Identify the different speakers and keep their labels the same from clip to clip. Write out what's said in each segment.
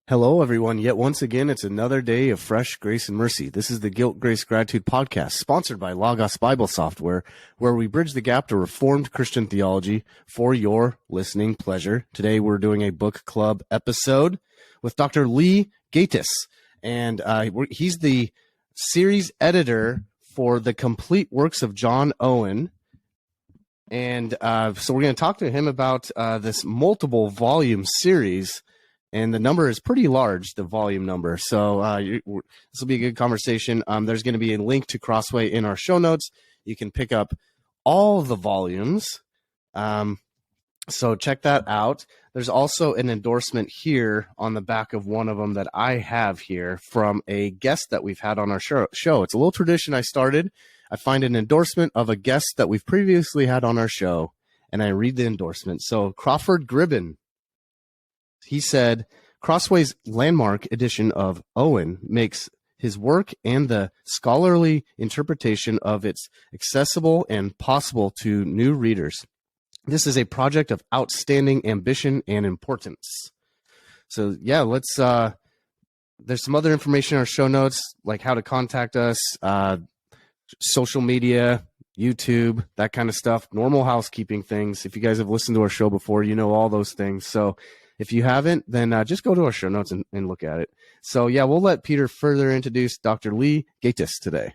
Speaker 1: Hello, everyone. Yet once again, it's another day of fresh grace and mercy. This is the Guilt, Grace, Gratitude podcast, sponsored by Logos Bible Software, where we bridge the gap to Reformed Christian theology for your listening pleasure. Today, we're doing a book club episode with Dr. Lee Gatiss, and he's the series editor for the complete works of John Owen. And so we're going to talk to him about this multiple volume series. And the number is pretty large, the volume number. So this will be a good conversation. There's going to be a link to Crossway in our show notes. You can pick up all the volumes. So check that out. There's also an endorsement here on the back of one of them that I have here from a guest that we've had on our show. It's a little tradition I started. I find an endorsement of a guest that we've previously had on our show, and I read the endorsement. So Crawford Gribben. He said, Crossway's landmark edition of Owen makes his work and the scholarly interpretation of it accessible and possible to new readers. This is a project of outstanding ambition and importance. So, yeah, let's, there's some other information in our show notes, like how to contact us, social media, YouTube, that kind of stuff, normal housekeeping things. If you guys have listened to our show before, you know all those things. So, if you haven't, then just go to our show notes and look at it. So, yeah, we'll let Peter further introduce Dr. Lee Gatiss today.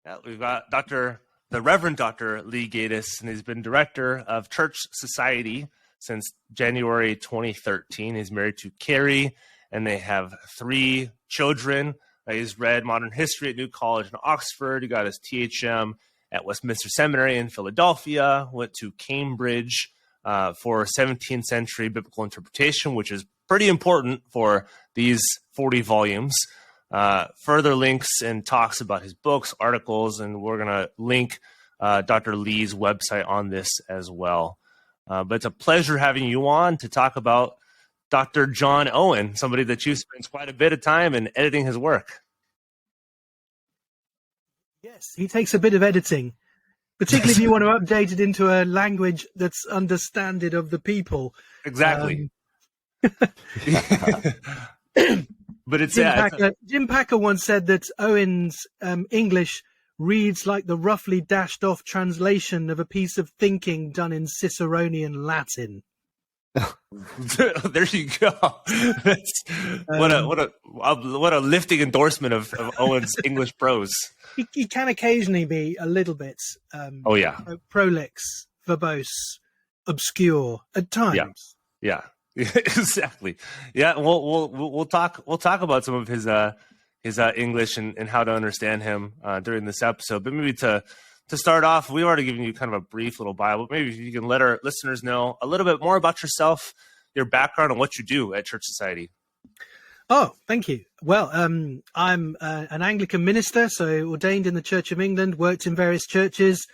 Speaker 2: Yeah, we've got the Reverend Dr. Lee Gatiss, and he's been director of Church Society since January 2013. He's married to Kerry, and they have 3 children. He's read modern history at New College in Oxford. He got his THM at Westminster Seminary in Philadelphia, went to Cambridge for 17th century biblical interpretation, which is pretty important for these 40 volumes. Further links and talks about his books, articles, and we're going to link Dr. Lee's website on this as well. But it's a pleasure having you on to talk about Dr. John Owen, somebody that you spends quite a bit of time in editing his work.
Speaker 3: Yes, he takes a bit of editing. Particularly if you want to update it into a language that's understanded of the people.
Speaker 2: Exactly. But it's
Speaker 3: Jim Packer once said that Owen's English reads like the roughly dashed off translation of a piece of thinking done in Ciceronian Latin.
Speaker 2: There you go. That's, what a lifting endorsement of Owen's English prose.
Speaker 3: He can occasionally be a little bit prolix, verbose, obscure at times.
Speaker 2: Yeah, exactly. Yeah, we'll talk about some of his English and how to understand him during this episode. But maybe to start off, we've already given you kind of a brief little bio, but maybe if you can let our listeners know a little bit more about yourself, your background, and what you do at Church Society.
Speaker 3: Oh, thank you. Well, I'm an Anglican minister, so ordained in the Church of England, worked in various churches.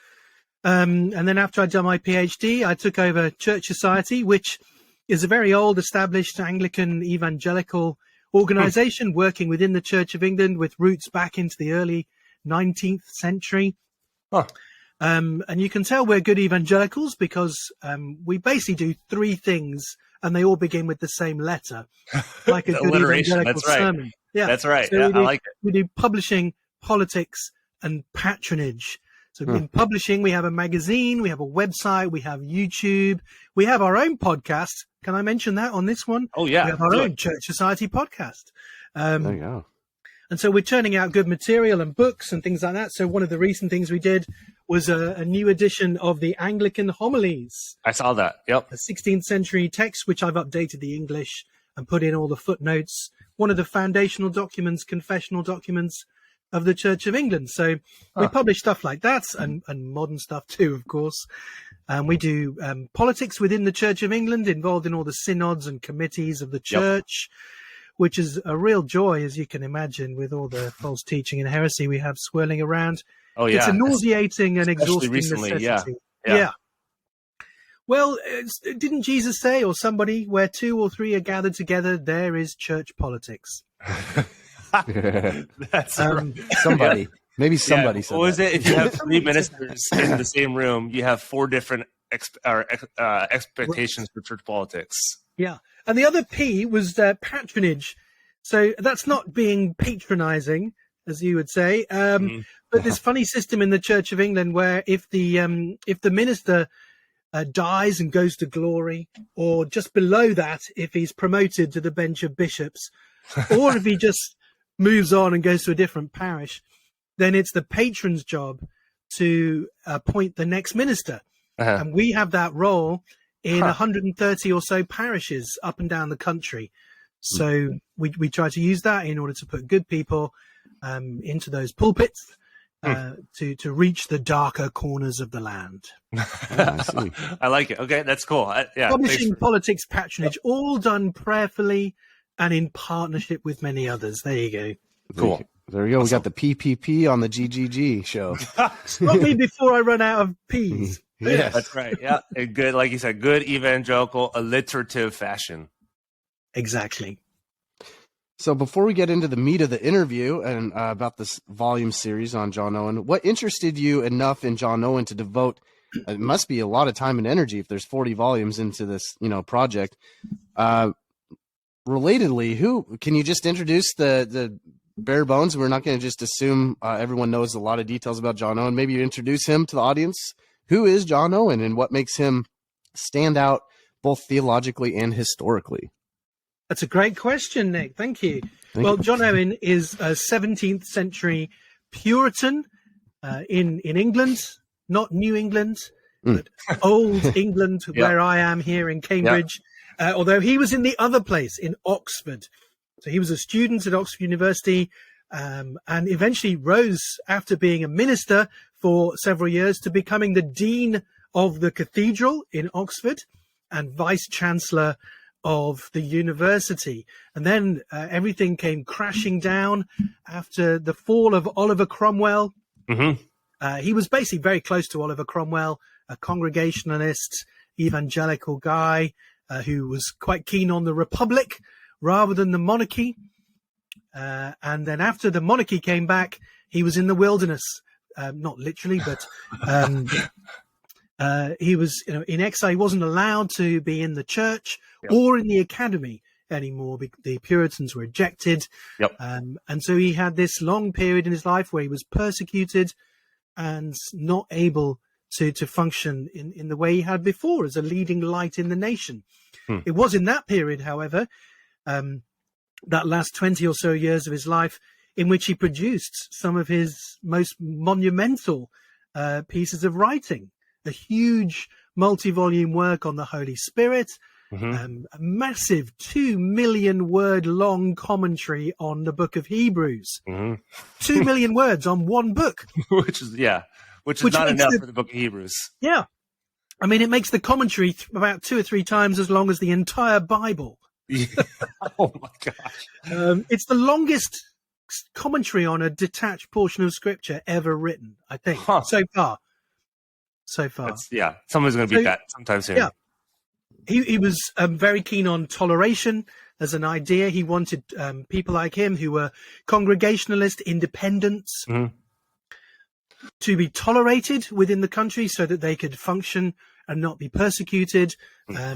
Speaker 3: And then after I'd done my PhD, I took over Church Society, which is a very old, established Anglican evangelical organization working within the Church of England with roots back into the early 19th century. Huh. And you can tell we're good evangelicals because we basically do 3 things, and they all begin with the same letter, like a good evangelical sermon.
Speaker 2: Yeah, that's right.
Speaker 3: So
Speaker 2: yeah, I like it.
Speaker 3: We do publishing, politics, and patronage. So in publishing, we have a magazine, we have a website, we have YouTube, we have our own podcast. Can I mention that on this one?
Speaker 2: Oh, yeah.
Speaker 3: We have our own Church Society podcast.
Speaker 1: There you go.
Speaker 3: And so we're turning out good material and books and things like that. So one of the recent things we did was a new edition of the Anglican Homilies.
Speaker 2: I saw that. Yep.
Speaker 3: A 16th century text, which I've updated the English and put in all the footnotes. One of the foundational documents, confessional documents of the Church of England. So we publish stuff like that and modern stuff too, of course. We do politics within the Church of England, involved in all the synods and committees of the church. Yep. Which is a real joy, as you can imagine, with all the false teaching and heresy we have swirling around. Oh, yeah. It's a nauseating and exhausting necessity. Yeah. Well, didn't Jesus say, or somebody, where 2 or 3 are gathered together, there is church politics?
Speaker 2: That's
Speaker 1: somebody. Maybe somebody said
Speaker 2: what was it? If you have 3 ministers in the same room, you have 4 different expectations for church politics.
Speaker 3: Yeah. And the other P was patronage. So that's not being patronizing, as you would say. But this funny system in the Church of England where if the minister dies and goes to glory, or just below that, if he's promoted to the bench of bishops, or if he just moves on and goes to a different parish, then it's the patron's job to appoint the next minister. And we have that role in 130 or so parishes up and down the country. So we try to use that in order to put good people into those pulpits to reach the darker corners of the land.
Speaker 2: I like it. Okay, that's cool.
Speaker 3: Publishing, politics, patronage, all done prayerfully and in partnership with many others. There you go.
Speaker 2: Cool.
Speaker 1: There you go. We got the PPP on the GGG show.
Speaker 3: Stop me before I run out of P's.
Speaker 1: Yes.
Speaker 2: That's right. Yeah. A good, like you said, good evangelical alliterative fashion.
Speaker 3: Exactly.
Speaker 1: So before we get into the meat of the interview and about this volume series on John Owen, what interested you enough in John Owen to devote, it must be a lot of time and energy if there's 40 volumes into this, project. Relatedly, can you just introduce the bare bones? We're not going to just assume everyone knows a lot of details about John Owen. Maybe you introduce him to the audience. Who is John Owen and what makes him stand out both theologically and historically?
Speaker 3: That's a great question, Nick. Thank you. John Owen is a 17th century Puritan in England, not New England, but old England, where I am here in Cambridge, although he was in the other place, in Oxford. So he was a student at Oxford University and eventually rose, after being a minister for several years, to becoming the dean of the cathedral in Oxford and vice-chancellor of the university. And then everything came crashing down after the fall of Oliver Cromwell. He was basically very close to Oliver Cromwell, a Congregationalist, evangelical guy who was quite keen on the Republic rather than the monarchy. And then after the monarchy came back, he was in the wilderness, not literally, but he was in exile. He wasn't allowed to be in the church or in the academy anymore. The Puritans were ejected. And so he had this long period in his life where he was persecuted and not able to function in the way he had before as a leading light in the nation. It was in that period, however, that last 20 or so years of his life, in which he produced some of his most monumental pieces of writing. A huge multi-volume work on the Holy Spirit, a massive 2 million word long commentary on the book of Hebrews. 2 million words on one book.
Speaker 2: which is not enough for the book of Hebrews.
Speaker 3: Yeah. I mean, it makes the commentary about 2 or 3 times as long as the entire Bible.
Speaker 2: Oh my gosh.
Speaker 3: It's the longest commentary on a detached portion of scripture ever written, I think, so far.
Speaker 2: Someone's going to beat that sometime soon.
Speaker 3: Yeah. He was very keen on toleration as an idea. He wanted people like him who were Congregationalist independents to be tolerated within the country so that they could function and not be persecuted. But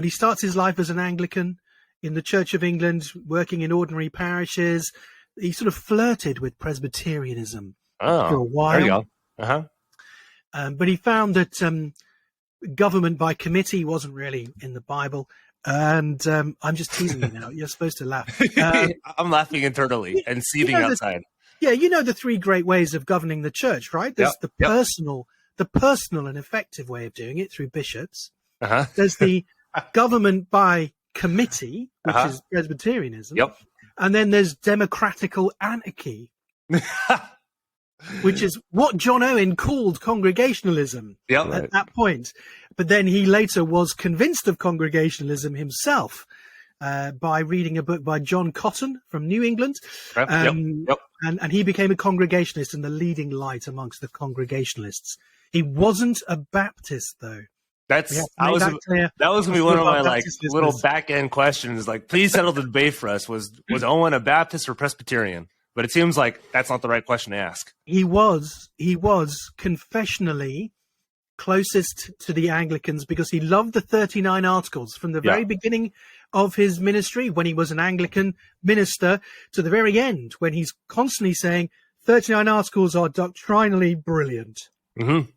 Speaker 3: he starts his life as an Anglican in the Church of England, working in ordinary parishes. He sort of flirted with Presbyterianism for a while.
Speaker 2: There you go.
Speaker 3: But he found that government by committee wasn't really in the Bible. And I'm just teasing you now. You're supposed to laugh.
Speaker 2: I'm laughing internally and seething outside.
Speaker 3: The 3 great ways of governing the church, right? There's the personal and effective way of doing it through bishops. There's the government by committee, which is Presbyterianism. And then there's democratical anarchy, which is what John Owen called Congregationalism at that point. But then he later was convinced of Congregationalism himself by reading a book by John Cotton from New England. And he became a Congregationalist and the leading light amongst the Congregationalists. He wasn't a Baptist, though.
Speaker 2: That was going to be one of my little back end questions. Please settle the debate for us. Was Owen a Baptist or Presbyterian? But it seems like that's not the right question to ask.
Speaker 3: He was confessionally closest to the Anglicans because he loved the 39 Articles from the very beginning of his ministry, when he was an Anglican minister, to the very end, when he's constantly saying 39 articles are doctrinally brilliant.
Speaker 2: Mm-hmm.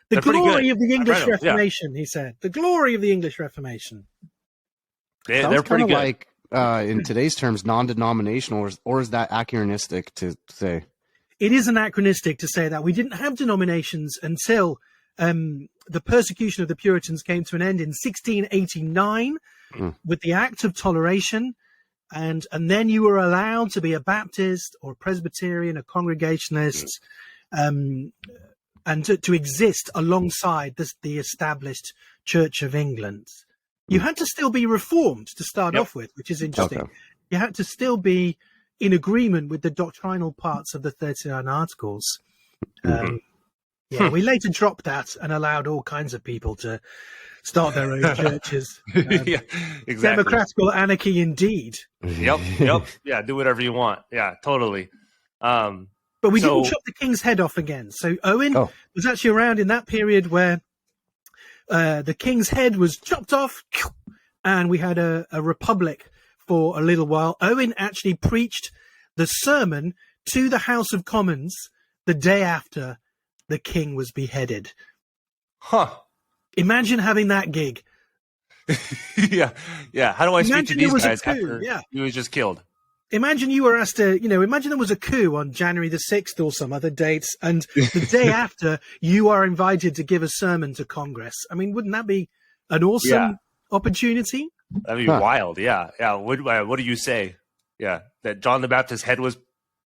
Speaker 3: The glory of the English
Speaker 2: Right, yeah.
Speaker 3: Reformation, he said. The glory of the English Reformation.
Speaker 2: They're pretty good.
Speaker 1: Like, in today's terms, non-denominational, or is that anachronistic to say?
Speaker 3: It is anachronistic to say that. We didn't have denominations until the persecution of the Puritans came to an end in 1689 with the Act of Toleration. And then you were allowed to be a Baptist or a Presbyterian, a Congregationalist, and to exist alongside the established Church of England. You had to still be Reformed to start off with, which is interesting.
Speaker 1: Okay.
Speaker 3: You had to still be in agreement with the doctrinal parts of the 39 Articles. We later dropped that and allowed all kinds of people to start their own churches.
Speaker 2: Yeah, exactly.
Speaker 3: Democratical anarchy indeed.
Speaker 2: Yep. Yeah, do whatever you want. Yeah, totally.
Speaker 3: But we didn't chop the king's head off again. So Owen was actually around in that period where the king's head was chopped off and we had a republic for a little while. Owen actually preached the sermon to the House of Commons the day after the king was beheaded.
Speaker 2: Huh.
Speaker 3: Imagine having that gig.
Speaker 2: Yeah. How do I speak to these guys
Speaker 3: coup,
Speaker 2: after he was just killed?
Speaker 3: Imagine you were asked to, imagine there was a coup on January the 6th or some other dates, and the day after you are invited to give a sermon to Congress. I mean, wouldn't that be an awesome opportunity?
Speaker 2: That'd be wild. Yeah. What do you say? Yeah, that John the Baptist's head was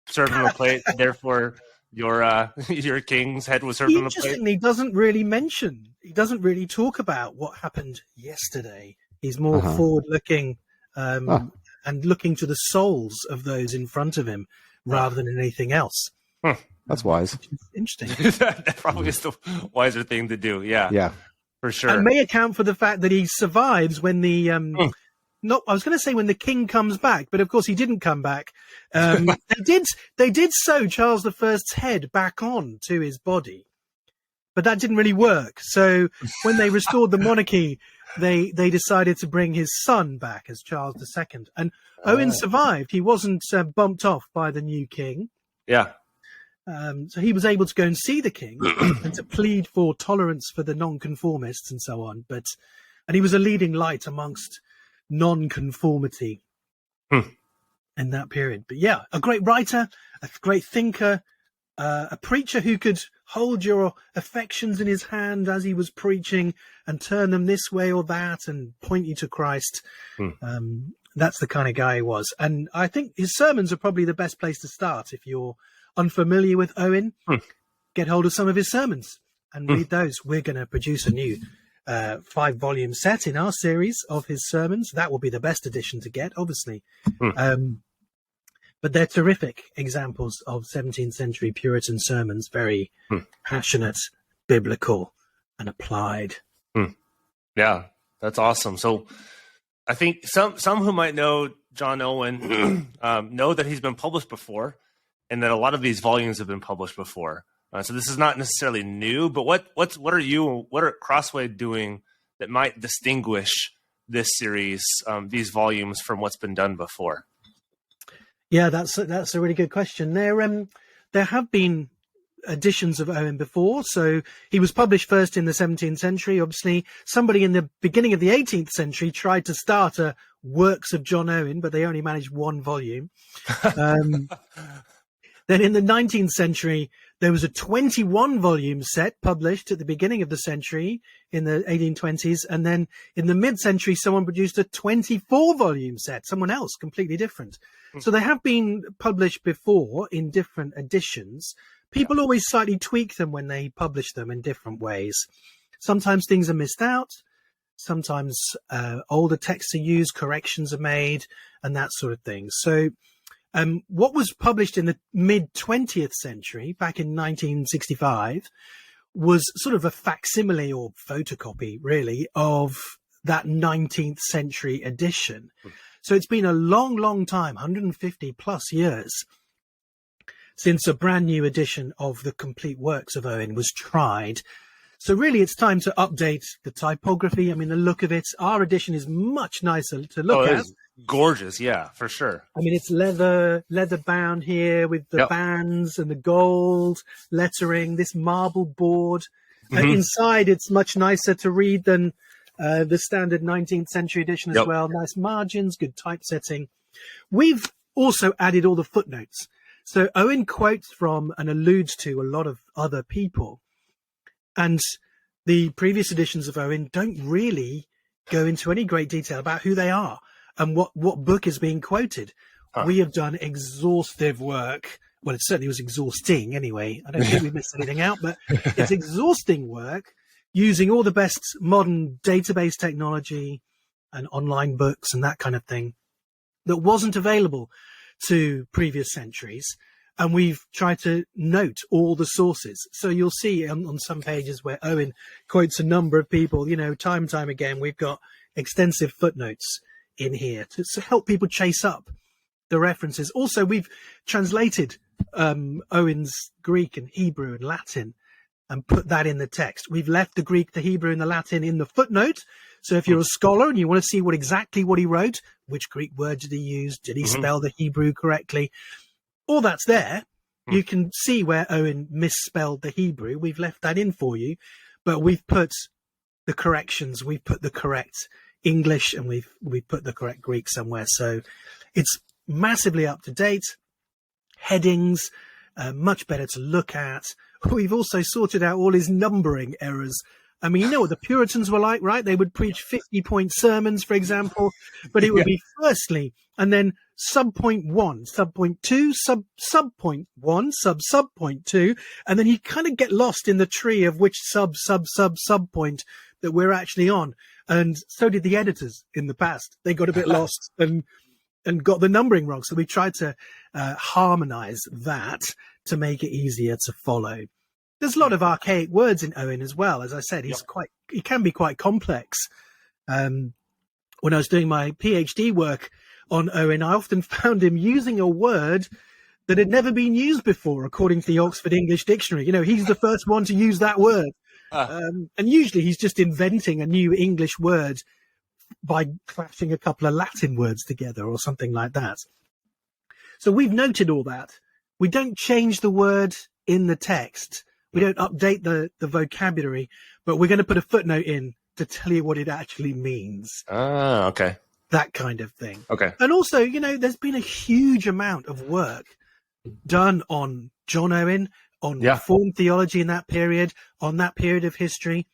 Speaker 2: served on a plate, therefore your king's head was served on a plate.
Speaker 3: Interestingly, he doesn't really talk about what happened yesterday. He's more forward-looking and looking to the souls of those in front of him rather than anything else.
Speaker 1: That's wise.
Speaker 3: Interesting.
Speaker 2: That probably is the wiser thing to do. Yeah, for sure.
Speaker 3: And may account for the fact that he survives when the I was going to say when the king comes back, but of course he didn't come back. They did sew Charles I's head back on to his body, but that didn't really work. So when they restored the monarchy, they decided to bring his son back as Charles II. And Owen survived. He wasn't bumped off by the new king.
Speaker 2: Yeah.
Speaker 3: So he was able to go and see the king and to plead for tolerance for the nonconformists and so on. And he was a leading light amongst nonconformity in that period. But yeah, a great writer, a great thinker, a preacher who could hold your affections in his hand as he was preaching and turn them this way or that and point you to Christ. That's the kind of guy he was. And I think his sermons are probably the best place to start. If you're unfamiliar with Owen, get hold of some of his sermons and read those. We're going to produce a new 5-volume set in our series of his sermons. That will be the best edition to get, obviously. But they're terrific examples of 17th century Puritan sermons, very passionate, biblical, and applied.
Speaker 2: Yeah, that's awesome. So I think some who might know John Owen know that he's been published before and that a lot of these volumes have been published before. So this is not necessarily new, but what are Crossway doing that might distinguish this series, these volumes, from what's been done before?
Speaker 3: Yeah, that's a really good question. There have been editions of Owen before. So he was published first in the 17th century. Obviously, somebody in the beginning of the 18th century tried to start a Works of John Owen, but they only managed 1 volume. Then in the 19th century, there was a 21-volume set published at the beginning of the century in the 1820s. And then in the mid-century, someone produced a 24-volume set, someone else, completely different. So they have been published before in different editions. People always slightly tweak them when they publish them in different ways. Sometimes things are missed out. Sometimes older texts are used, corrections are made, and that sort of thing. So what was published in the mid-20th century, back in 1965, was sort of a facsimile or photocopy, really, of that 19th century edition. So it's been a long, long time, 150 plus years, since a brand new edition of the complete works of Owen was tried. So really, it's time to update the typography. I mean, the look of it. Our edition is much nicer to look at.
Speaker 2: It's gorgeous, yeah, for sure.
Speaker 3: I mean, it's leather bound here with the bands and the gold lettering, this marble board. Inside, it's much nicer to read than the standard 19th century edition as well. Nice margins, good typesetting. We've also added all the footnotes. So Owen quotes from and alludes to a lot of other people. And the previous editions of Owen don't really go into any great detail about who they are and what book is being quoted. We have done exhaustive work. Well, it certainly was exhausting anyway. I don't think we missed anything out, but it's exhausting work using all the best modern database technology and online books and that kind of thing that wasn't available to previous centuries. And we've tried to note all the sources. So you'll see on some pages where Owen quotes a number of people, time and time again, we've got extensive footnotes in here to help people chase up the references. Also, we've translated Owen's Greek and Hebrew and Latin and put that in the text. We've left the Greek, the Hebrew, and the Latin in the footnote. So if you're a scholar and you want to see exactly what he wrote, which Greek word did he use? Did he spell the Hebrew correctly? All that's there. You can see where Owen misspelled the Hebrew. We've left that in for you, but we've put the corrections. We've put the correct English and we've put the correct Greek somewhere. So it's massively up to date. Headings, much better to look at. We've also sorted out all his numbering errors. I mean, you know what the Puritans were like, right? They would preach 50-point sermons, for example, but it would be firstly, and then sub-point 1, sub-point 2, sub-point 1, sub-point 2, and then you kind of get lost in the tree of which sub-point that we're actually on. And so did the editors in the past. They got a bit lost and got the numbering wrong. So we tried to harmonize that to make it easier to follow. There's a lot of archaic words in Owen as well. As I said, he can be quite complex. When I was doing my PhD work on Owen, I often found him using a word that had never been used before, according to the Oxford English Dictionary. He's the first one to use that word. And usually he's just inventing a new English word by clashing a couple of Latin words together or something like that. So we've noted all that. We don't change the word in the text. We don't update the vocabulary, but we're going to put a footnote in to tell you what it actually means.
Speaker 2: Okay.
Speaker 3: That kind of thing.
Speaker 2: Okay.
Speaker 3: And also, there's been a huge amount of work done on John Owen, on Reformed theology in that period, on that period of history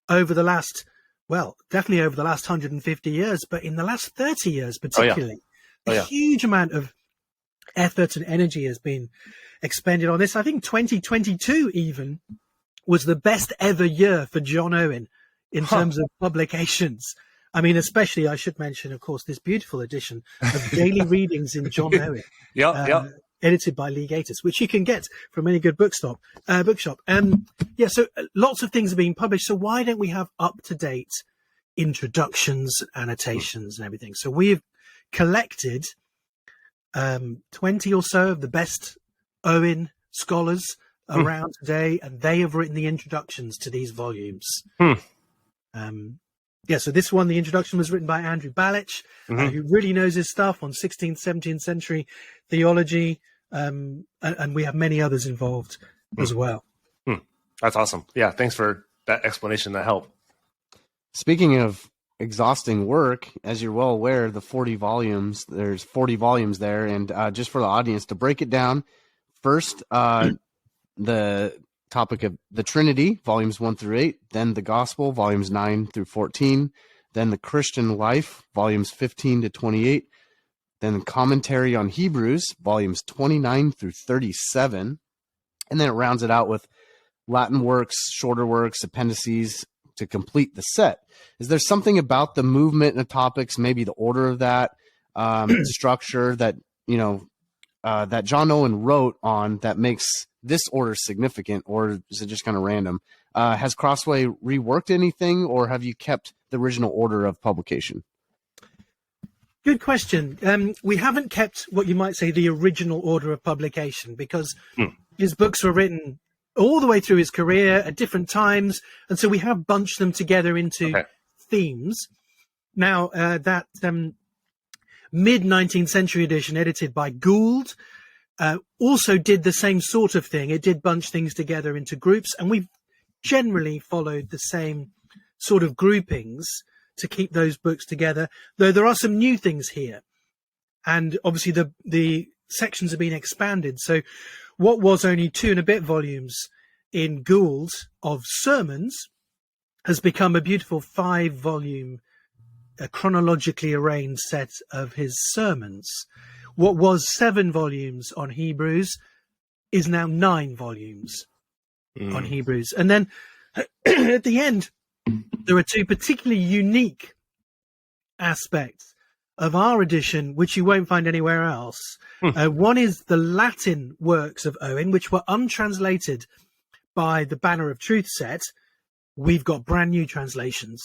Speaker 3: over the last, definitely over the last 150 years, but in the last 30 years particularly. A huge amount of effort and energy has been expended on this. I think 2022 even was the best ever year for John Owen in terms of publications. I mean, especially I should mention, of course, this beautiful edition of Daily Readings in John Owen, edited by Lee Gatiss, which you can get from any good bookshop. So lots of things are being published. So why don't we have up-to-date introductions, annotations, and everything? So we've collected 20 or so of the best Owen scholars around today, and they have written the introductions to these volumes. So this one, the introduction was written by Andrew Balich, who really knows his stuff on 16th, 17th century theology, and we have many others involved as well.
Speaker 2: That's awesome. Yeah, thanks for that explanation. That helped.
Speaker 1: Speaking of exhausting work, as you're well aware, the 40 volumes, there's 40 volumes there, and just for the audience to break it down, first, the topic of the Trinity, volumes 1 through 8, then the Gospel, volumes 9 through 14, then the Christian Life, volumes 15 to 28, then the Commentary on Hebrews, volumes 29 through 37, and then it rounds it out with Latin works, shorter works, appendices to complete the set. Is there something about the movement and the topics, maybe the order of that structure that, that John Owen wrote on that makes this order significant, or is it just kind of random? Has Crossway reworked anything, or have you kept the original order of publication?
Speaker 3: Good question. We haven't kept what you might say the original order of publication, because his books were written all the way through his career at different times. And so we have bunched them together into themes. Now, that mid-19th century edition, edited by Gould, also did the same sort of thing. It did bunch things together into groups, and we've generally followed the same sort of groupings to keep those books together, though there are some new things here. And obviously the sections have been expanded. So what was only 2 and a bit volumes in Gould of sermons has become a beautiful 5-volume chronologically arranged set of his sermons. What was 7 volumes on Hebrews is now 9 volumes on Hebrews. And then at the end, there are 2 particularly unique aspects of our edition, which you won't find anywhere else. One is the Latin works of Owen, which were untranslated by the Banner of Truth set. We've got brand new translations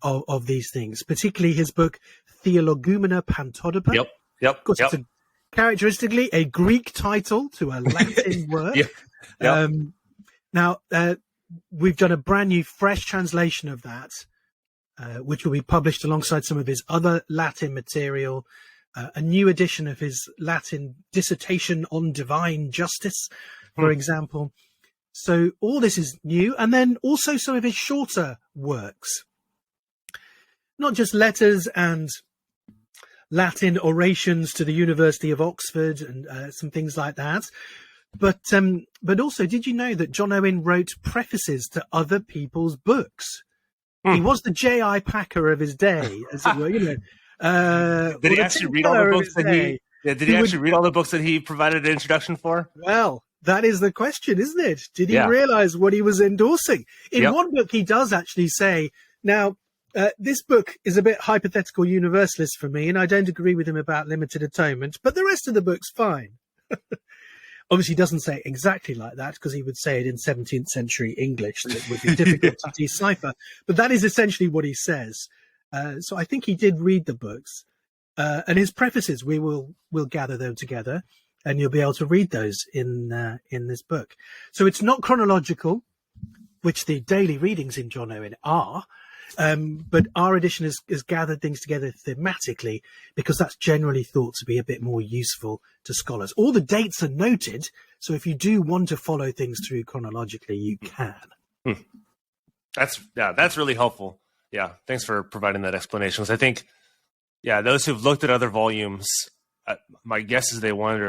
Speaker 3: of these things, particularly his book Theologumena Pantodopa.
Speaker 2: Yep.
Speaker 3: Of course, it's characteristically a Greek title to a Latin work. Now, we've done a brand new, fresh translation of that, which will be published alongside some of his other Latin material, a new edition of his Latin dissertation on divine justice, for example. So all this is new. And then also some of his shorter works, not just letters and Latin orations to the University of Oxford and some things like that. But also, did you know that John Owen wrote prefaces to other people's books? He was the J.I. Packer of his day, as it were. Did
Speaker 2: he actually read all the books that read all the books that he provided an introduction for?
Speaker 3: Well, that is the question, isn't it? Did he realize what he was endorsing? In one book, he does actually say, now, this book is a bit hypothetical universalist for me, and I don't agree with him about limited atonement, but the rest of the book's fine. Obviously, he doesn't say it exactly like that, because he would say it in 17th century English that would be difficult to decipher. But that is essentially what he says. So I think he did read the books. And his prefaces, we'll gather them together, and you'll be able to read those in this book. So it's not chronological, which the daily readings in John Owen are. But our edition has gathered things together thematically, because that's generally thought to be a bit more useful to scholars. All the dates are noted, so if you do want to follow things through chronologically, you can.
Speaker 2: That's really helpful. Yeah, thanks for providing that explanation. Because I think, those who've looked at other volumes, my guess is they wonder,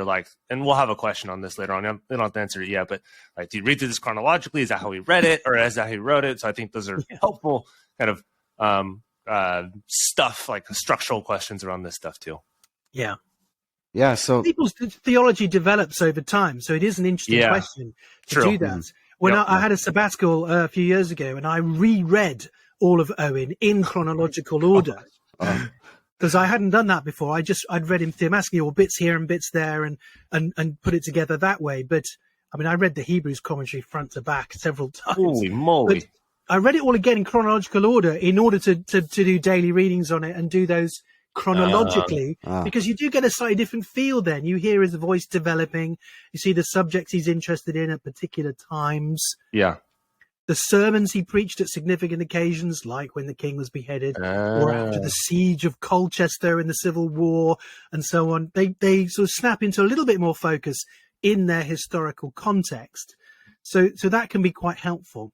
Speaker 2: and we'll have a question on this later on. They don't have to answer it yet, but do you read through this chronologically? Is that how he read it, or is that how he wrote it? So I think those are helpful kind of stuff, like structural questions around this stuff too.
Speaker 1: Yeah. So
Speaker 3: people's theology develops over time, so it is an interesting question to do that. When I had a sabbatical a few years ago, and I reread all of Owen in chronological order, because I hadn't done that before. I'd read him thematically, or bits here and bits there, and put it together that way. But I mean, I read the Hebrews commentary front to back several times.
Speaker 2: Holy moly!
Speaker 3: But I read it all again in chronological order in order to do daily readings on it and do those chronologically, because you do get a slightly different feel then. You hear his voice developing. You see the subjects he's interested in at particular times.
Speaker 2: Yeah.
Speaker 3: The sermons he preached at significant occasions, like when the king was beheaded, or after the siege of Colchester in the Civil War, and so on. They sort of snap into a little bit more focus in their historical context. So that can be quite helpful.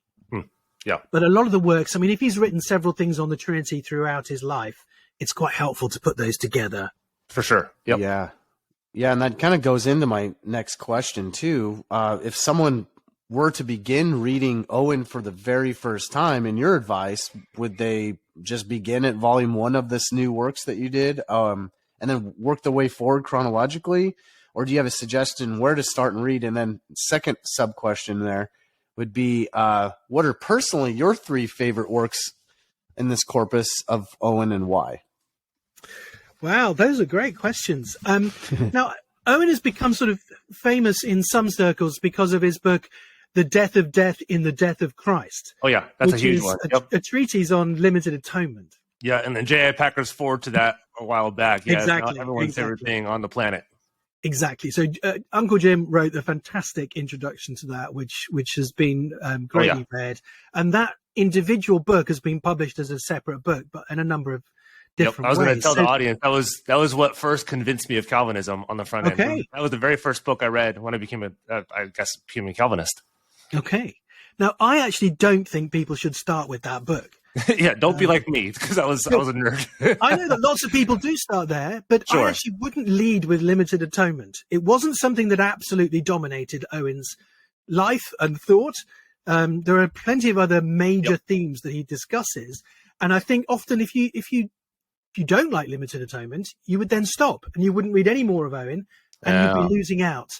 Speaker 2: Yeah.
Speaker 3: But a lot of the works, I mean, if he's written several things on the Trinity throughout his life, it's quite helpful to put those together.
Speaker 2: For sure. Yep.
Speaker 1: Yeah. And that kind of goes into my next question too. If someone were to begin reading Owen for the very first time, in your advice, would they just begin at volume 1 of this new works that you did, and then work the way forward chronologically? Or do you have a suggestion where to start and read? And then second sub question there would be, what are personally your 3 favorite works in this corpus of Owen, and why?
Speaker 3: Wow, those are great questions. Now, Owen has become sort of famous in some circles because of his book, The Death of Death in the Death of Christ.
Speaker 2: Oh, yeah, that's a huge one.
Speaker 3: A treatise on limited atonement.
Speaker 2: Yeah, and then J.I. Packer's forward to that a while back. Yeah,
Speaker 3: exactly.
Speaker 2: It's not everyone's favorite thing on the planet.
Speaker 3: Exactly. So Uncle Jim wrote a fantastic introduction to that, which has been greatly read, and that individual book has been published as a separate book, but in a number of different
Speaker 2: I was going to
Speaker 3: ways.
Speaker 2: tell the audience that was what first convinced me of Calvinism on the front end. That was the very first book I read when I became a Calvinist.
Speaker 3: Okay. Now, I actually don't think people should start with that book.
Speaker 2: Yeah, don't be like me, because I was a nerd.
Speaker 3: I know that lots of people do start there, but I actually wouldn't lead with limited atonement. It wasn't something that absolutely dominated Owen's life and thought. There are plenty of other major themes that he discusses, and I think often if you don't like limited atonement, you would then stop and you wouldn't read any more of Owen, and you'd be losing out,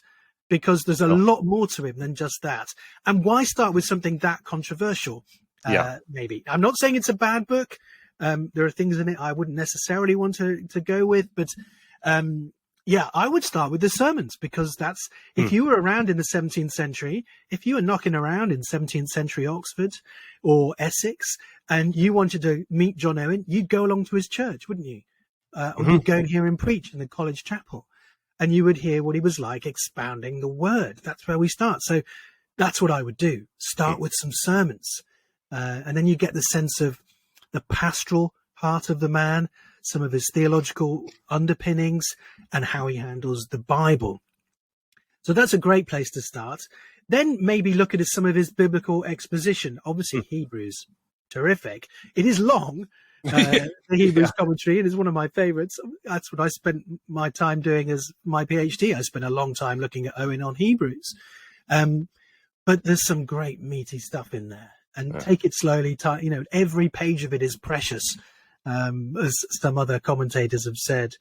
Speaker 3: because there's a lot more to him than just that. And why start with something that controversial? Maybe. I'm not saying it's a bad book. There are things in it I wouldn't necessarily want to go with, but I would start with the sermons, because that's, if you were around in the 17th century, if you were knocking around in 17th century Oxford or Essex and you wanted to meet John Owen, you'd go along to his church, wouldn't you? Or you'd go and hear him preach in the college chapel, and you would hear what he was like expounding the word. That's where we start. So that's what I would do. Start with some sermons. And then you get the sense of the pastoral heart of the man, some of his theological underpinnings, and how he handles the Bible. So that's a great place to start. Then maybe look at some of his biblical exposition. Obviously, Hebrews, terrific. It is long, the Hebrews commentary. It is one of my favorites. That's what I spent my time doing as my PhD. I spent a long time looking at Owen on Hebrews. But there's some great meaty stuff in there. And take it slowly. Every page of it is precious. As some other commentators have said,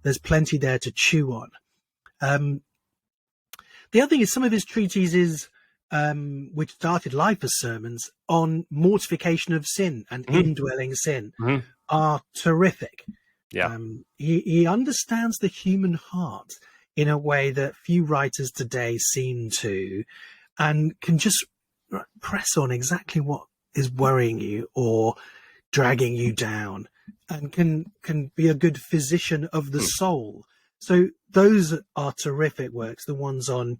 Speaker 3: there's plenty there to chew on. The other thing is some of his treatises, which started life as sermons, on mortification of sin and indwelling sin, are terrific. Yeah. He understands the human heart in a way that few writers today seem to, and can just press on exactly what is worrying you or dragging you down, and can be a good physician of the soul. So those are terrific works. The ones on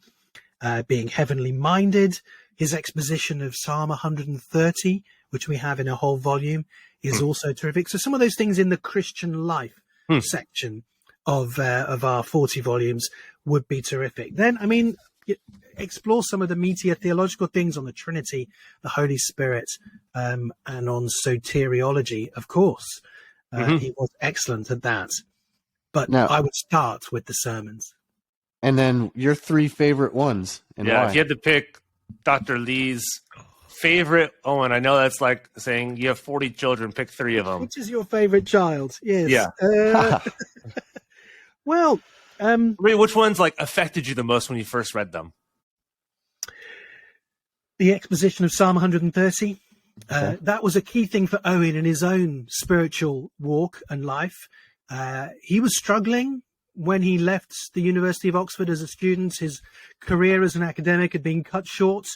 Speaker 3: being heavenly minded, his exposition of Psalm 130, which we have in a whole volume, is also terrific. So some of those things in the Christian life section of our 40 volumes would be terrific. Then, explore some of the meatier theological things on the Trinity, the Holy Spirit, and on soteriology, of course. He was excellent at that. But now, I would start with the sermons.
Speaker 1: And then your three favorite ones. And why?
Speaker 2: If you had to pick Dr. Lee's favorite Owen, I know that's like saying you have 40 children, pick three of them.
Speaker 3: Which is your favorite child? Yes.
Speaker 2: Yeah.
Speaker 3: Well...
Speaker 2: which ones affected you the most when you first read them?
Speaker 3: The exposition of Psalm 130. That was a key thing for Owen in his own spiritual walk and life. He was struggling when he left the University of Oxford as a student. His career as an academic had been cut short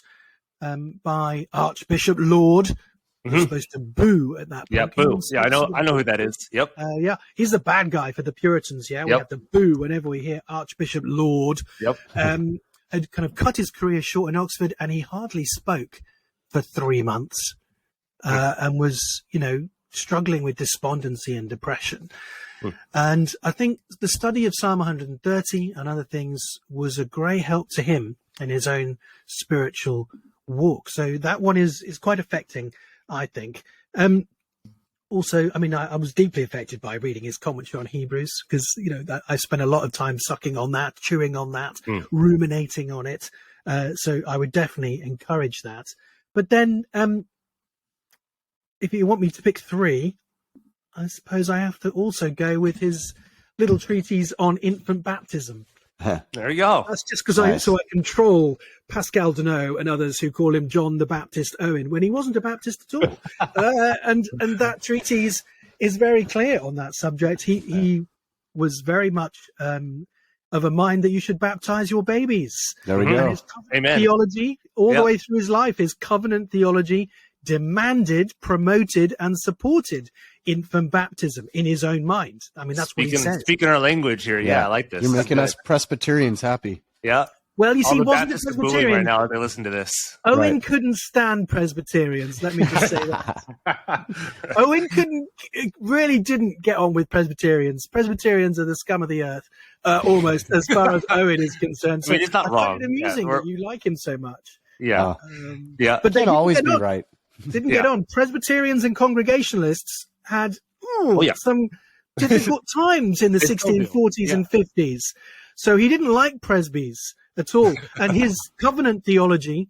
Speaker 3: by Archbishop Laud. We're supposed to boo at that point.
Speaker 2: Yeah, boo. Yeah, I know who that is. Yep.
Speaker 3: He's the bad guy for the Puritans. Yeah, we have to boo whenever we hear Archbishop Laud.
Speaker 2: Yep.
Speaker 3: Had kind of cut his career short in Oxford, and he hardly spoke for 3 months, and was, struggling with despondency and depression. And I think the study of Psalm 130 and other things was a great help to him in his own spiritual walk. So that one is quite affecting, I think. Also, I was deeply affected by reading his commentary on Hebrews, because, I spent a lot of time sucking on that, chewing on that, ruminating on it. So I would definitely encourage that. But then, if you want me to pick three, I suppose I have to also go with his little treatise on infant baptism.
Speaker 2: There you go.
Speaker 3: That's just because I control Pascal Denot and others who call him John the Baptist Owen, when he wasn't a Baptist at all. And that treatise is very clear on that subject. He was very much of a mind that you should baptize your babies.
Speaker 1: There we go.
Speaker 3: His theology, all the way through his life, his covenant theology demanded, promoted, and supported infant baptism in his own mind. I mean, that's what he says.
Speaker 2: Speaking our language here. Yeah, I like this.
Speaker 1: You're making us Presbyterians happy.
Speaker 2: Yeah.
Speaker 3: Well, you
Speaker 2: All
Speaker 3: see,
Speaker 2: the
Speaker 3: wasn't it
Speaker 2: Baptists are booing right
Speaker 3: Presbyterian?
Speaker 2: now as they listen to this.
Speaker 3: Owen couldn't stand Presbyterians. Let me just say that. Owen really didn't get on with Presbyterians. Presbyterians are the scum of the earth, almost, as far as Owen is concerned. So
Speaker 2: I mean, it's not
Speaker 3: I
Speaker 2: wrong.
Speaker 3: find it amusing that you like him so much.
Speaker 2: Yeah.
Speaker 3: But they
Speaker 1: Can't always be right.
Speaker 3: Didn't get on. Presbyterians and Congregationalists had some difficult times in the 1640s and 50s. So he didn't like presbys at all. And his covenant theology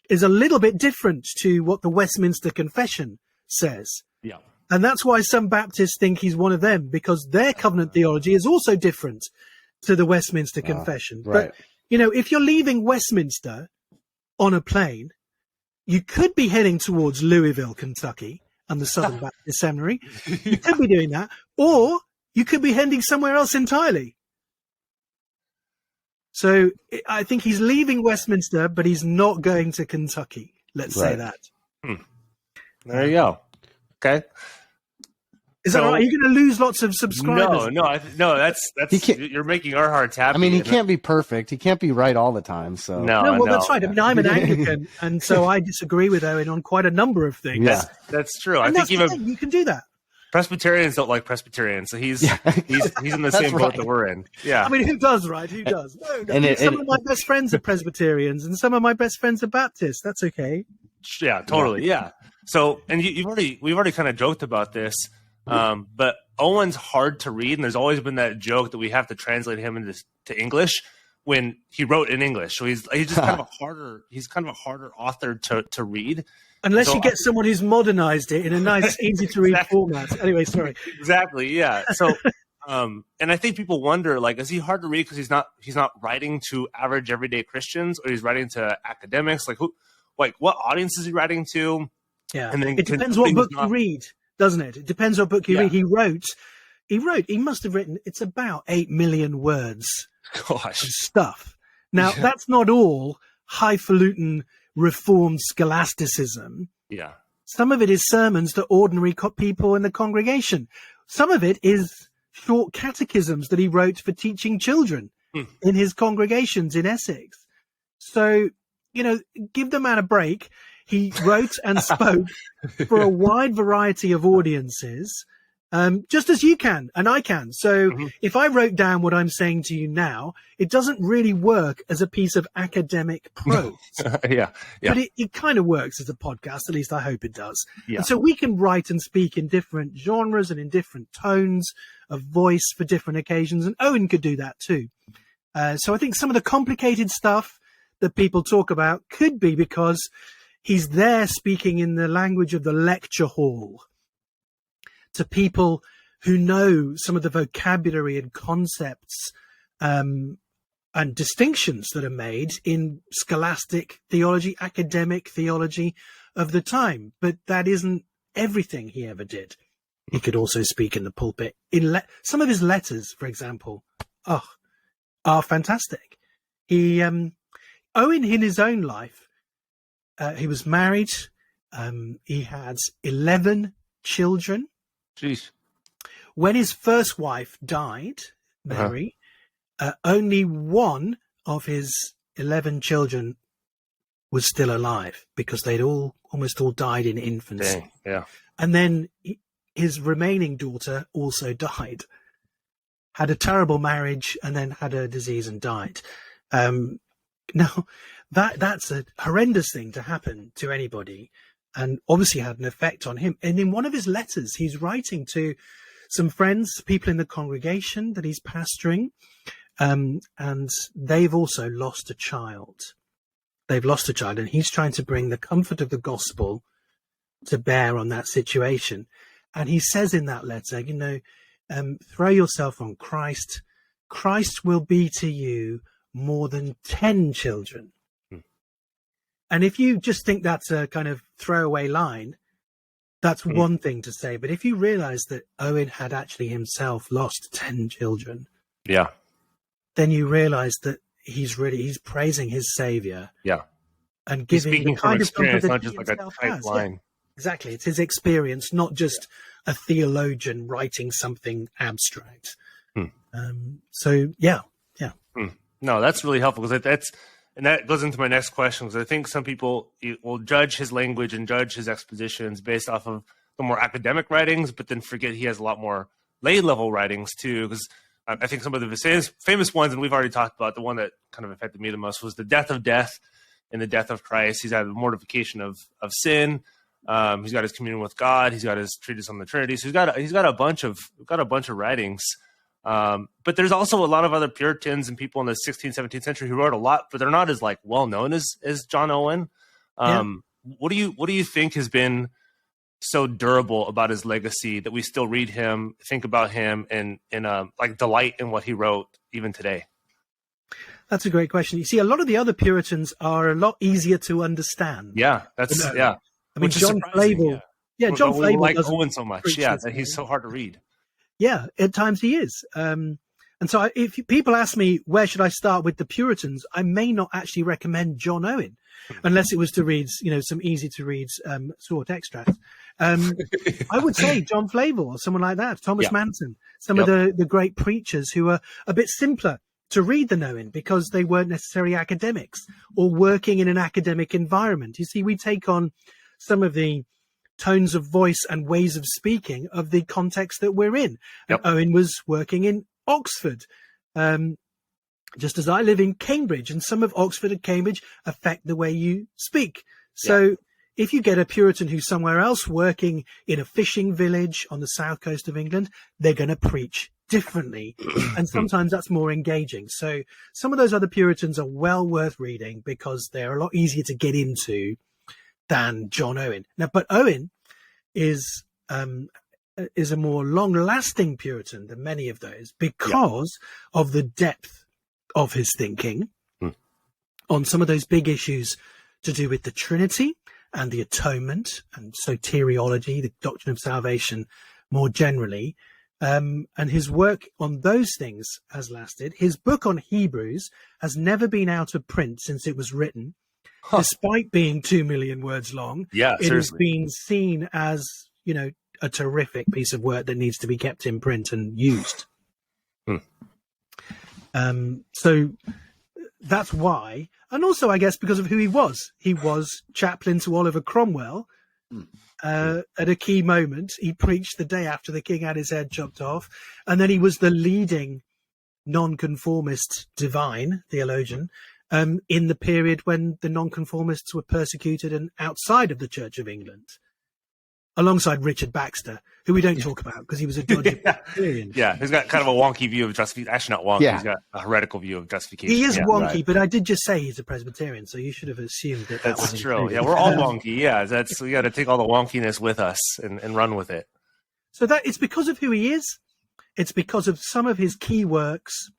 Speaker 3: is a little bit different to what the Westminster Confession says.
Speaker 2: Yeah.
Speaker 3: And that's why some Baptists think he's one of them, because their covenant theology is also different to the Westminster Confession.
Speaker 1: Right.
Speaker 3: But, you know, if you're leaving Westminster on a plane, you could be heading towards Louisville, Kentucky, and the Southern Baptist Seminary. You could be doing that. Or you could be heading somewhere else entirely. So I think he's leaving Westminster, but he's not going to Kentucky. Let's say that.
Speaker 2: There you go. Okay.
Speaker 3: Is that right? Are you going to lose lots of subscribers?
Speaker 2: No. That's you're making our hearts happy.
Speaker 1: I mean, he can't be perfect. He can't be right all the time. So
Speaker 3: no, that's right. I mean, I'm an Anglican, and so I disagree with Owen on quite a number of things.
Speaker 1: Yeah,
Speaker 2: that's true.
Speaker 3: And
Speaker 2: I think even
Speaker 3: you can do that.
Speaker 2: Presbyterians don't like Presbyterians, so he's in the same boat that we're in. Yeah.
Speaker 3: I mean, who does, right? Who does? No, some of my best friends are Presbyterians, and some of my best friends are Baptists. That's okay.
Speaker 2: Yeah, totally. Yeah. So, and we've already kind of joked about this, but Owen's hard to read, and there's always been that joke that we have to translate him to English when he wrote in English. So he's just kind of a harder author to read.
Speaker 3: Unless you get someone who's modernized it in a nice, easy to read format. Anyway, sorry.
Speaker 2: Exactly. Yeah. So, and I think people wonder, like, is he hard to read because he's not writing to average everyday Christians, or he's writing to academics? Like what audience is he writing to?
Speaker 3: Yeah.
Speaker 2: And then
Speaker 3: it depends what book you read, doesn't it? It depends what book you read. He must have written, it's about 8 million words of stuff. Now, that's not all highfalutin Reformed scholasticism.
Speaker 2: Yeah.
Speaker 3: Some of it is sermons to ordinary people in the congregation. Some of it is short catechisms that he wrote for teaching children in his congregations in Essex. So, you know, give the man a break. He wrote and spoke for a wide variety of audiences, just as you can and I can. So if I wrote down what I'm saying to you now, it doesn't really work as a piece of academic prose.
Speaker 2: Yeah.
Speaker 3: But it kind of works as a podcast, at least I hope it does.
Speaker 2: Yeah.
Speaker 3: And so we can write and speak in different genres and in different tones of voice for different occasions. And Owen could do that too. So I think some of the complicated stuff that people talk about could be because he's there speaking in the language of the lecture hall to people who know some of the vocabulary and concepts and distinctions that are made in scholastic theology, academic theology of the time. But that isn't everything he ever did. He could also speak in the pulpit. Some of his letters, for example, are fantastic. Owen, in his own life, he was married. He had 11 children.
Speaker 2: Jeez.
Speaker 3: When his first wife died, Mary, only one of his 11 children was still alive because they'd almost all died in infancy.
Speaker 2: Dang. Yeah.
Speaker 3: And then his remaining daughter also died, had a terrible marriage, and then had a disease and died. Now, that's a horrendous thing to happen to anybody, and obviously had an effect on him. And in one of his letters, he's writing to some friends, people in the congregation that he's pastoring, and they've also lost a child. They've lost a child, and he's trying to bring the comfort of the gospel to bear on that situation. And he says in that letter, throw yourself on Christ. Christ will be to you more than 10 children. And if you just think that's a kind of throwaway line, that's one thing to say. But if you realize that Owen had actually himself lost 10 children, then you realize that he's praising his Savior.
Speaker 2: Yeah.
Speaker 3: And giving the kind of comfort that
Speaker 2: not
Speaker 3: he
Speaker 2: just like a
Speaker 3: himself
Speaker 2: tight
Speaker 3: has.
Speaker 2: line.
Speaker 3: Yeah, exactly. It's his experience, not just a theologian writing something abstract.
Speaker 2: Hmm.
Speaker 3: So yeah.
Speaker 2: No, that's really helpful, because that goes into my next question, because I think some people will judge his language and judge his expositions based off of the more academic writings, but then forget he has a lot more lay level writings too. Because I think some of the famous ones, and we've already talked about, the one that kind of affected me the most was the death of death and the death of Christ. He's had the mortification of sin. He's got his communion with God. He's got his treatise on the Trinity. So he's got a bunch of writings. But there's also a lot of other Puritans and people in the 16th, 17th century who wrote a lot, but they're not as well known as John Owen. What do you think has been so durable about his legacy that we still read him, think about him, and delight in what he wrote even today?
Speaker 3: That's a great question. You see, a lot of the other Puritans are a lot easier to understand.
Speaker 2: Yeah, that's
Speaker 3: I mean, John Flavel. Yeah, John Flavel
Speaker 2: like Owen so much. Yeah, that he's so hard to read.
Speaker 3: Yeah, at times he is. And so if people ask me, where should I start with the Puritans, I may not actually recommend John Owen, unless it was to read, some easy to read short extracts. I would say John Flavel or someone like that, Thomas Manton, some of the great preachers who are a bit simpler to read than Owen, because they weren't necessarily academics or working in an academic environment. You see, we take on some of the tones of voice and ways of speaking of the context that we're in.
Speaker 2: Yep.
Speaker 3: Owen was working in Oxford, just as I live in Cambridge, and some of Oxford and Cambridge affect the way you speak. So if you get a Puritan who's somewhere else working in a fishing village on the south coast of England, they're going to preach differently. And sometimes that's more engaging. So some of those other Puritans are well worth reading because they're a lot easier to get into than John Owen. Now, but Owen is a more long-lasting Puritan than many of those because of the depth of his thinking on some of those big issues to do with the Trinity and the atonement and soteriology, the doctrine of salvation more generally. And his work on those things has lasted. His book on Hebrews has never been out of print since it was written. Despite being 2 million words long, it has been seen as, a terrific piece of work that needs to be kept in print and used. So that's why. And also, I guess, because of who he was. He was chaplain to Oliver Cromwell. At a key moment, he preached the day after the king had his head chopped off. And then he was the leading nonconformist divine theologian in the period when the nonconformists were persecuted and outside of the Church of England, alongside Richard Baxter, who we don't talk about because he was a dodgy Presbyterian.
Speaker 2: Yeah, he's got kind of a wonky view of justification. Actually, not wonky. Yeah. He's got a heretical view of justification.
Speaker 3: He is wonky, but I did just say he's a Presbyterian, so you should have assumed that.
Speaker 2: That's true. Yeah, we're all wonky. Yeah, we got to take all the wonkiness with us and run with it.
Speaker 3: So that it's because of who he is. It's because of some of his key works.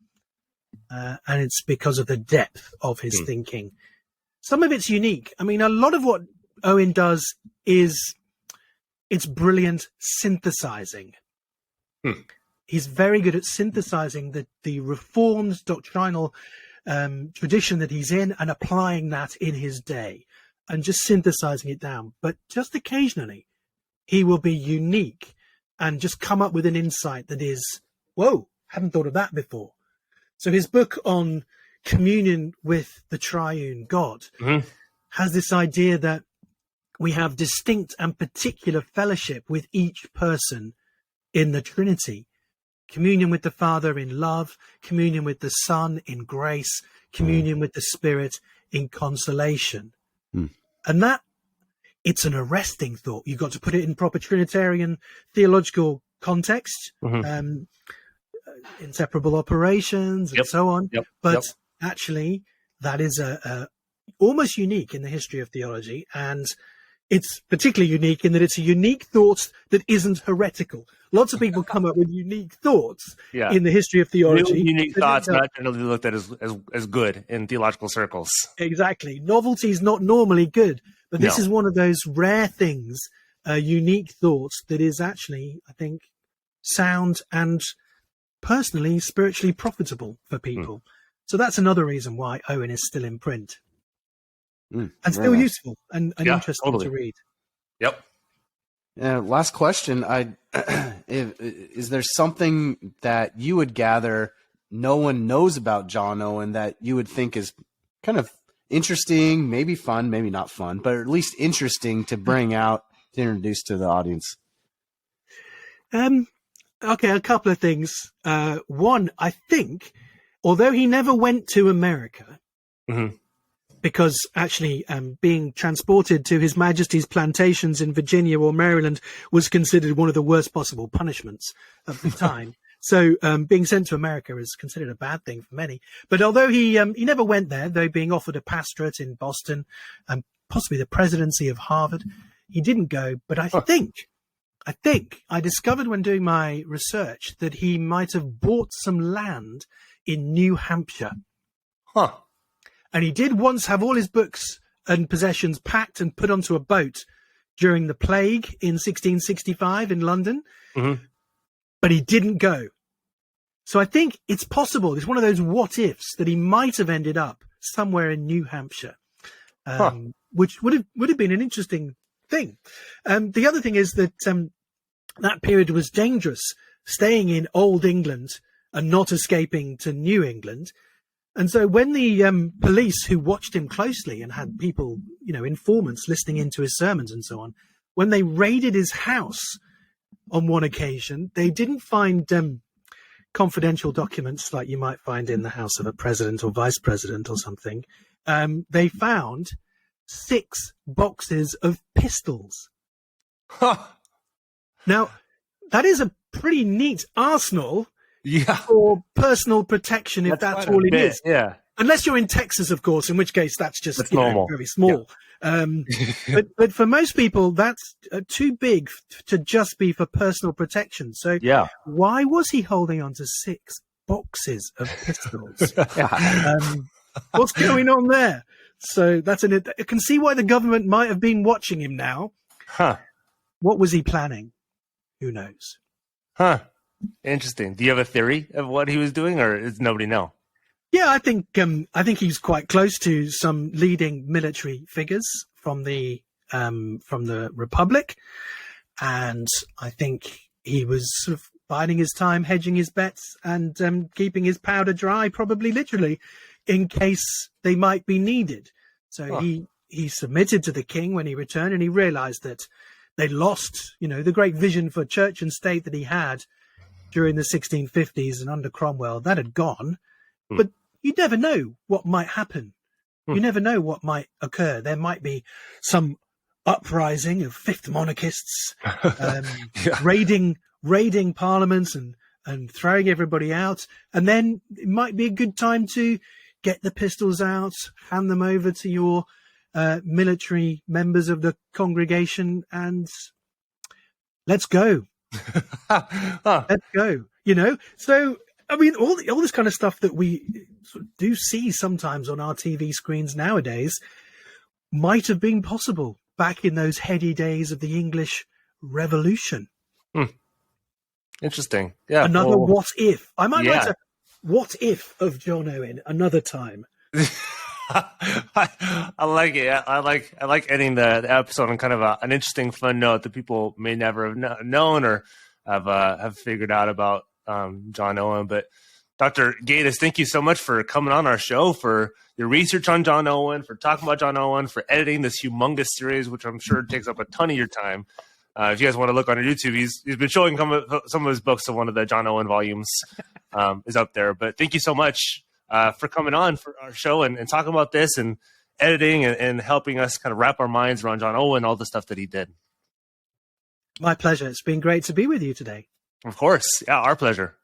Speaker 3: And it's because of the depth of his thinking. Some of it's unique. I mean, a lot of what Owen does it's brilliant synthesizing. He's very good at synthesizing the Reformed doctrinal tradition that he's in and applying that in his day and just synthesizing it down. But just occasionally, he will be unique and just come up with an insight that is, whoa, hadn't thought of that before. So his book on communion with the triune God has this idea that we have distinct and particular fellowship with each person in the Trinity. Communion with the Father in love, communion with the Son in grace, communion with the Spirit in consolation. And that, it's an arresting thought. You've got to put it in proper Trinitarian theological context. Inseparable operations and so on. But actually, that is almost unique in the history of theology. And it's particularly unique in that it's a unique thought that isn't heretical. Lots of people come up with unique thoughts in the history of theology.
Speaker 2: Really unique thoughts not generally looked at as good in theological circles.
Speaker 3: Exactly. Novelty is not normally good. But this is one of those rare things, unique thoughts that is actually, I think, sound and personally, spiritually profitable for people. So that's another reason why Owen is still in print and still useful and interesting to read.
Speaker 1: Last question. is there something that you would gather no one knows about John Owen that you would think is kind of interesting, maybe fun, maybe not fun, but at least interesting to bring out to introduce to the audience?
Speaker 3: Okay, a couple of things. One, I think, although he never went to America, because actually being transported to His Majesty's plantations in Virginia or Maryland was considered one of the worst possible punishments of the time. So being sent to America is considered a bad thing for many. But although he never went there, though being offered a pastorate in Boston and possibly the presidency of Harvard, he didn't go. But I think I discovered when doing my research that he might have bought some land in New Hampshire.
Speaker 2: Huh.
Speaker 3: And he did once have all his books and possessions packed and put onto a boat during the plague in 1665 in London. But he didn't go. So I think it's possible. It's one of those what ifs that he might have ended up somewhere in New Hampshire, which would have been an interesting thing. The other thing is that that period was dangerous, staying in Old England and not escaping to New England. And so when the police, who watched him closely and had people, informants listening into his sermons and so on, when they raided his house on one occasion, they didn't find confidential documents like you might find in the house of a president or vice president or something. They found 6 boxes of pistols. Now, that is a pretty neat arsenal for personal protection, if that's all it is.
Speaker 2: Yeah.
Speaker 3: Unless you're in Texas, of course, in which case that's just
Speaker 2: normal.
Speaker 3: Very small. Yeah. But for most people, that's too big to just be for personal protection. So why was he holding on to 6 boxes of pistols? What's going on there? So I can see why the government might have been watching him now. What was he planning? Who knows?
Speaker 2: Interesting. Do you have a theory of what he was doing, or does nobody know?
Speaker 3: Yeah, I think he's quite close to some leading military figures from the Republic, and I think he was sort of biding his time, hedging his bets, and keeping his powder dry, probably literally, in case they might be needed. So he submitted to the king when he returned, and he realised that they lost, the great vision for church and state that he had during the 1650s and under Cromwell. That had gone, but you never know what might happen. You never know what might occur. There might be some uprising of fifth monarchists, raiding parliaments and throwing everybody out. And then it might be a good time to get the pistols out, hand them over to your military members of the congregation, and let's go. Let's go. So I mean, all this kind of stuff that we sort of do see sometimes on our TV screens nowadays might have been possible back in those heady days of the English Revolution.
Speaker 2: Interesting. Yeah.
Speaker 3: Another what if. I might write a what if of John Owen another time.
Speaker 2: I like it. I like ending the episode on kind of an interesting, fun note that people may never have known or have figured out about John Owen. But Dr. Gatiss, thank you so much for coming on our show, for your research on John Owen, for talking about John Owen, for editing this humongous series, which I'm sure takes up a ton of your time. If you guys want to look on our YouTube, he's been showing some of his books. So one of the John Owen volumes is up there. But thank you so much for coming on for our show and talking about this and editing and helping us kind of wrap our minds around John Owen, all the stuff that he did.
Speaker 3: My pleasure. It's been great to be with you today.
Speaker 2: Of course. Yeah, our pleasure.